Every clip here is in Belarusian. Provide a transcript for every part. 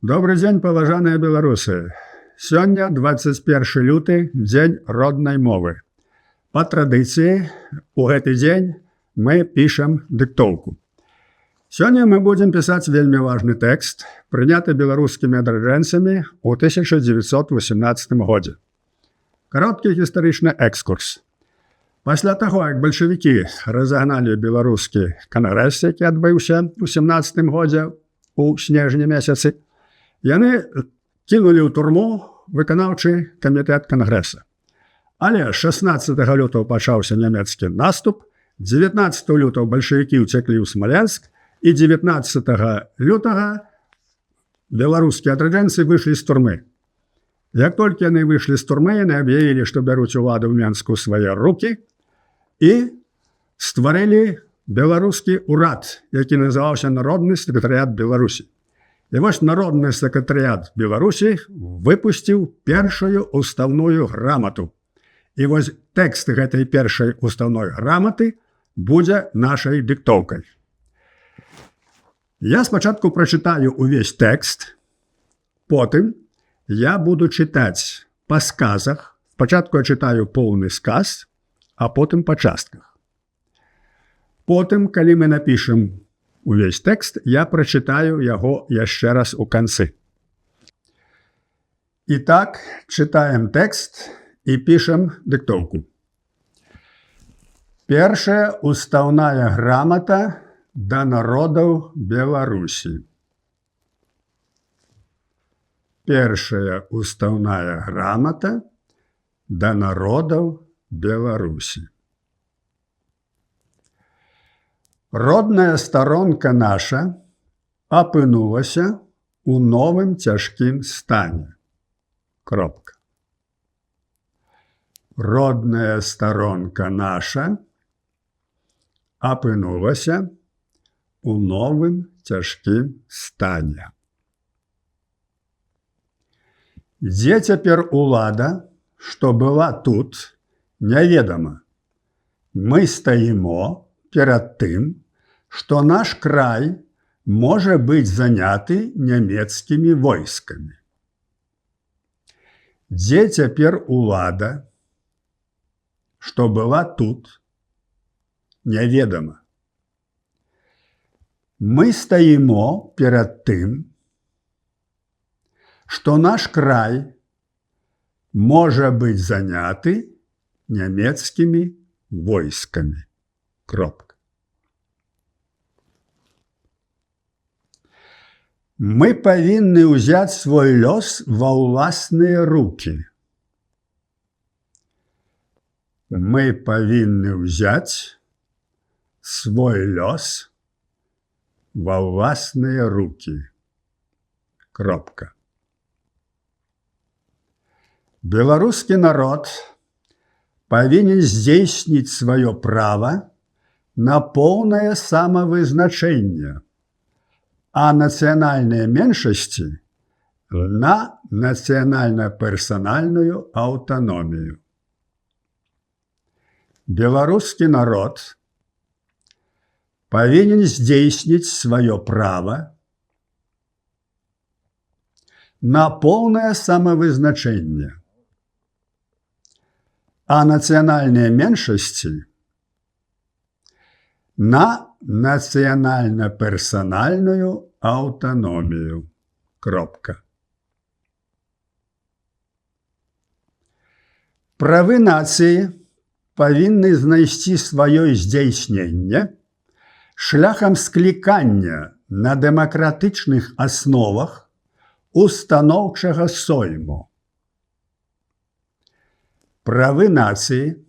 Добрый дзень, паважаныя беларусы. Сёння 21 люты, дзень роднай мовы. Па традыцыі, у гэты дзень мы пішам дыктоўку. Сёння мы будзем пісаць вельмі важны тэкст, прыняты беларускімі адраджэнцамі ў 1918 годзе. Кароткі гістарычны экскурс. Пасля таго, як бальшавікі разагналі беларускі кангрэс, які адбыўся ў 17 годзе у снежні месяцы, яны кінулі ў турму выканаўчы камітэт кангрэса. Але 16 лютого пачаўся нямецкі наступ, 19 лютого бальшавікі ўцеклі ў Смаленск, і 19 лютага беларускія адраджэнцы выйшлі з турмы. Як толькі яны выйшлі з турмы, яны аб'явілі, што бяруць уладу ў Менску ў свае рукі і стварылі беларускі ўрад, які называўся Народны сакратарыят Беларусі. І вось Народны сакратарыят Беларусі выпусціў першую устаўную грамату. І вось тэкст гэтай першай устаўной граматы будзе нашай дыктоўкай. Я спачатку прачытаю увесь тэкст, потым я буду чытаць па сказах. Спачатку я чытаю поўны сказ, а потым па частках. Потым, калі мы напішам увесь тэкст, я прачытаю яго яшчэ раз у канцы. І так, чытаем тэкст і пішам дыктоўку. Першая устаўная грамата да народаў Беларусі. Першая устаўная грамата да народаў Беларусі. Родная старонка наша апынулася ў новым цяжкім стане. Кропка. Родная старонка наша апынулася ў новым цяжкім стане. Дзе цяпер улада, што была тут, няведама. Мы стаімо перад тым, што наш край можа быць заняты нямецкімі войскамі. Дзе цяпер улада, што была тут, няведама. Мы стаімо перад тым, што наш край можа быць заняты нямецкімі войскамі. Кропка. Мы павінны ўзяць свой лёс ва ўласныя рукі. Мы павінны ўзяць свой лёс ва ўласныя рукі. Кропка. Беларускі народ павінен здзейсніць сваё права на поўнае самавызначэнне, а нацыянальныя меншасці на нацыянальна-персанальную аўтаномію. Беларускі народ павінен здзейсніць сваё права на поўнае самавызначэнне, а нацыянальныя меншасці на нацыянальна-персанальную аўтаномію. Кропка. Правы нацыі павінны знайсці сваё здзейсненне шляхам склікання на дэмакратычных асновах устаноўчага сойму. Правы нацыі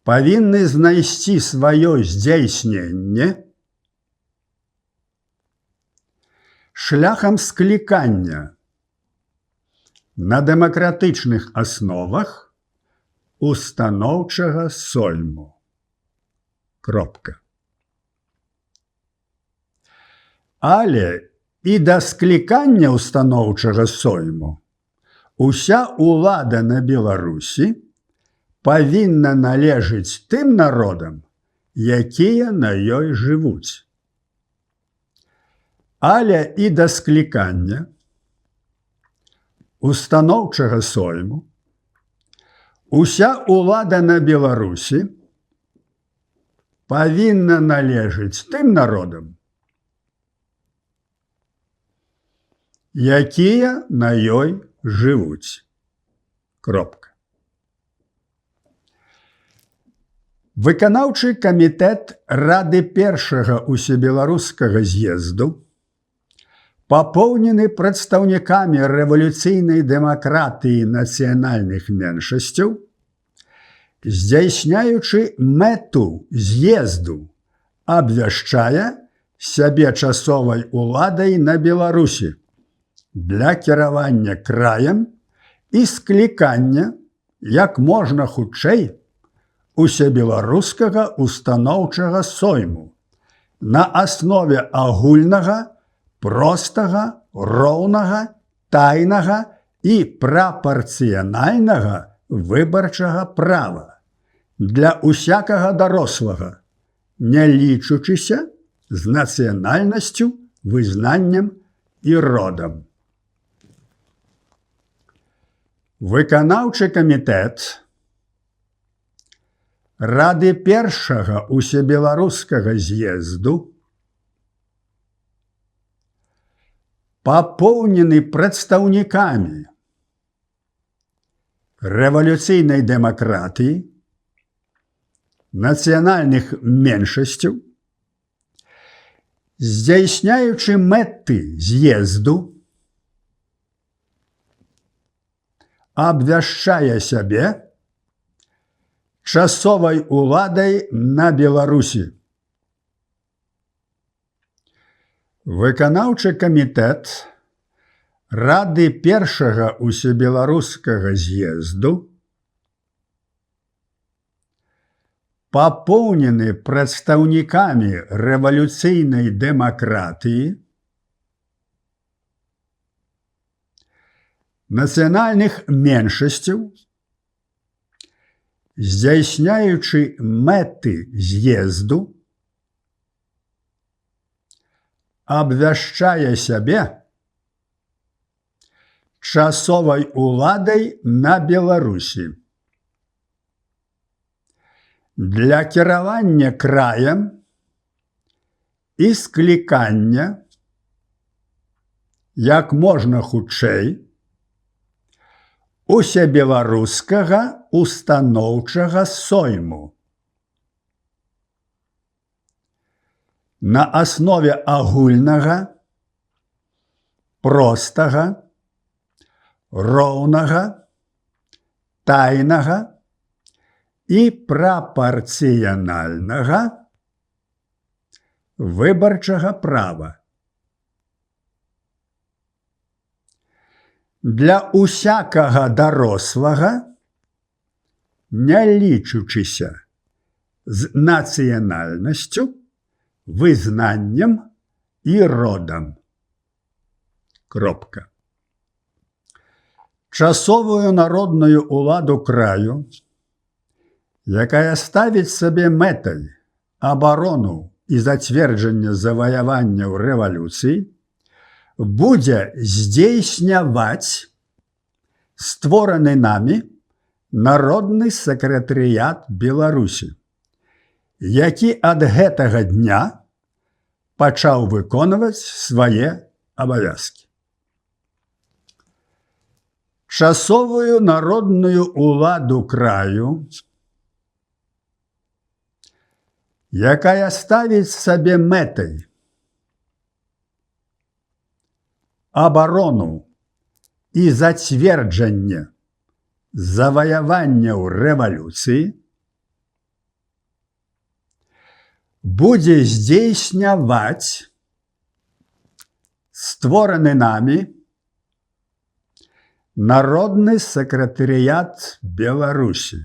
павінны знайсці сваё здзейсненне шляхам склікання на дэмакратычных асновах устаноўчага сойму. Кропка. Але і да склікання устаноўчага сойму уся ўлада на Беларусі павінна належыць тым народам, якія на ёй жывуць. але і да склікання устаноўчага сойму уся ўлада на Беларусі павінна належыць тым народам, якія на ёй жывуць. Кропка. Выканаўчы камітэт Рады першага ўсебеларускага з'езду, папоўнены прадстаўнікамі рэвалюцыйнай дэмакратыі нацыянальных меншасцяў, здзяйсняючы мэту з'езду, абвяшчае сябе часовай уладай на Беларусі для кіравання краем і склікання як можна хутчэй усебеларускага устаноўчага сойму на аснове агульнага, простага, роўнага, тайнага і прапарцыянальнага выбарчага права для усякага дарослага, не лічучыся з нацыянальнасцю, вызнаннем і родам. Выканаўчы камітэт Рады першага ўсебеларускага з'езду, папоўнены прадстаўнікамі рэвалюцыйнай дэмакратыі, нацыянальных меншасцяў, здзяйсняючы мэты з'езду, абвяшчае сябе часовай уладай на Беларусі. Выканаўчы камітэт Рады першага ўсебеларускага з'езду, папоўнены прадстаўнікамі рэвалюцыйнай дэмакратыі, нацыянальных меншасцяў, здзяйсняючы мэты з'езду, абвяшчае сябе часовай уладай на Беларусі для кіравання краем і склікання як можна хутчэй усебеларускага устаноўчага сойму на аснове агульнага, простага, роўнага, тайнага і прапарцыянальнага выбарчага права для усякага дарослага, не лічучыся з нацыянальнасцю, вызнаннем і родам. Кропка. Часовую народную уладу краю, якая ставіць сабе мэтай абарону і зацверджанне заваяванняў рэвалюцыі, будзе здзейсняваць створаны намі Народны сакратарыят Беларусі, які ад гэтага дня пачаў выконваць свае абавязкі. Часовую народную уладу краю, якая ставіць сабе мэтай абарону і зацверджанне заваяванняў рэвалюцыі, будзе здзейсняваць створаны намі Народны сакратарыят Беларусі,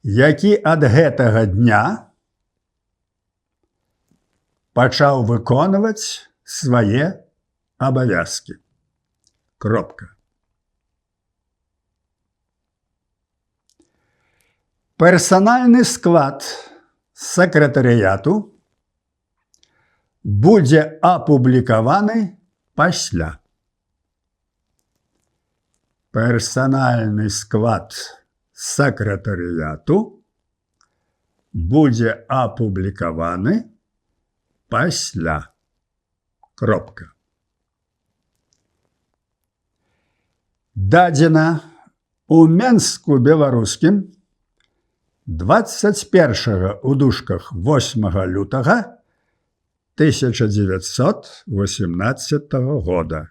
які ад гэтага дня пачаў выконваць свае абавязкі. Кропка. Персанальны склад сакратарыяту будзе апублікаваны пасля. Персанальны склад сакратарыяту будзе апублікаваны пасля. Кропка. Дадзена у Менску беларускім 21 у дужках 8 лютага 1918 года.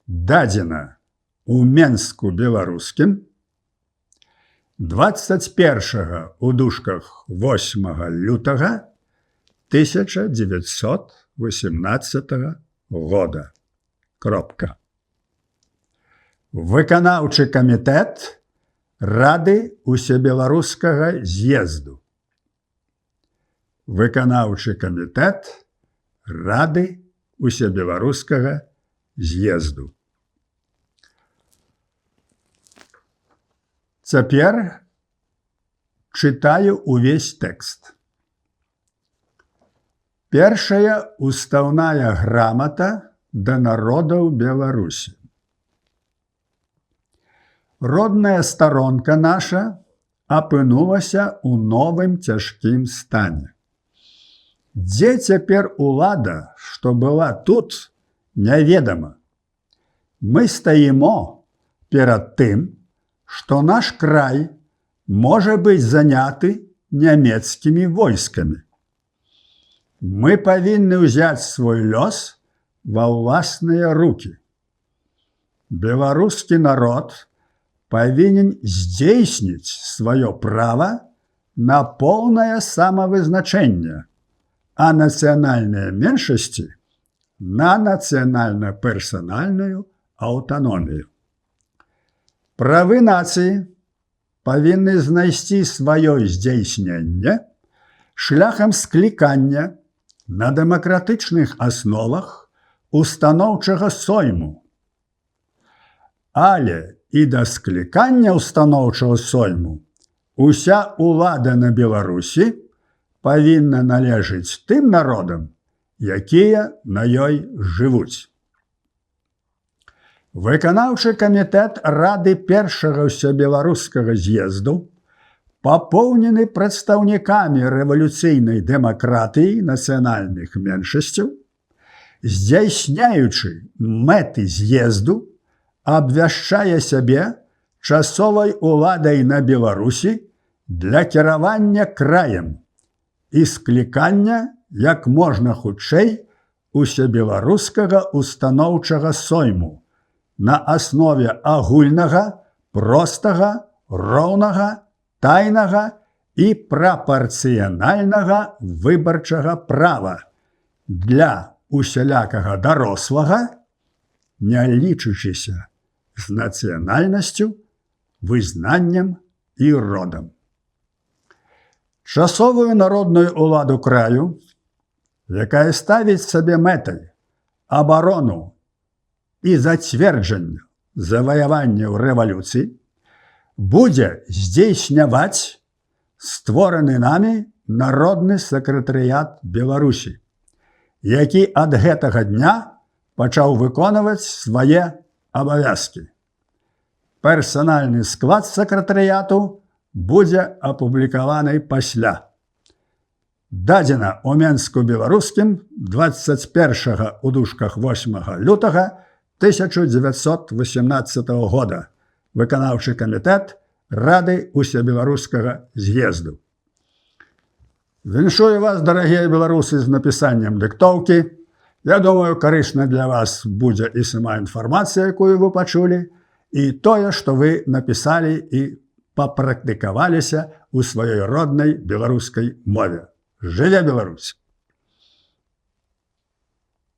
Дадзена у Менску беларускім 21 у дужках 8 лютага 1918 года. Кропка. Выканаўчы камітэт Рады усебеларускага з'езду. Выканаўчы камітэт Рады усебеларускага з'езду. Цяпер чытаю увесь тэкст. Першая устаўная грамата да народаў Беларусі. Родная старонка наша апынулася ў новым цяжкім стане. Дзе цяпер улада, што была тут, неведама. Мы стаімо перад тым, што наш край можа быць заняты нямецкімі войскамі. Мы павінны ўзяць свой лёс ва ўласныя рукі. Беларускі народ павінен здзейсніць сваё права на поўнае самавызначэнне, а нацыянальныя меншасці на нацыянальна-персанальную аўтаномію. Правы нацыі павінны знайсці сваё здзейсненне шляхам склікання на дэмакратычных асновах устаноўчага сойму. Але і да склікання устаноўчага сойму уся ўлада на Беларусі павінна належыць тым народам, якія на ёй жывуць. Выканаўчы камітэт Рады першага ўсебеларускага з'езду папоўнены прадстаўнікамі рэвалюцыйнай дэмакратыі нацыянальных меншасцяў, здзяйсняючы мэты з'езду, абвяшчае сябе часовай уладай на Беларусі для кіравання краем і склікання як можна хутчэй усебеларускага устаноўчага сойму на аснове агульнага, простага, роўнага, тайнага і прапарцыянальнага выбарчага права для усялякага дарослага, не лічучыся з нацыянальнасцю, вызнаннем і родам. Часовую народную уладу краю, якая ставіць сабе мэтай абарону і зацверджанне заваяванняў рэвалюцыі, будзе здзейсняваць створаны намі Народны сакратарыят Беларусі, які ад гэтага дня пачаў выконваць свае абавязкі. Персанальны склад сакратарыяту будзе апублікаваны пасля. Дадзена ў Менску беларускім 21 у дужках 8 лютага 1918 года. Выканаўчы камітэт Рады усебеларускага з'езду. Віншую вас, дарагія беларусы, з напісаннем дыктоўкі. Я думаю, карысна для вас будзе і сама інфармацыя, якую вы пачулі, і тое, што вы напісалі і папрактыкаваліся ў сваёй роднай беларускай мове. Жыве Беларусь!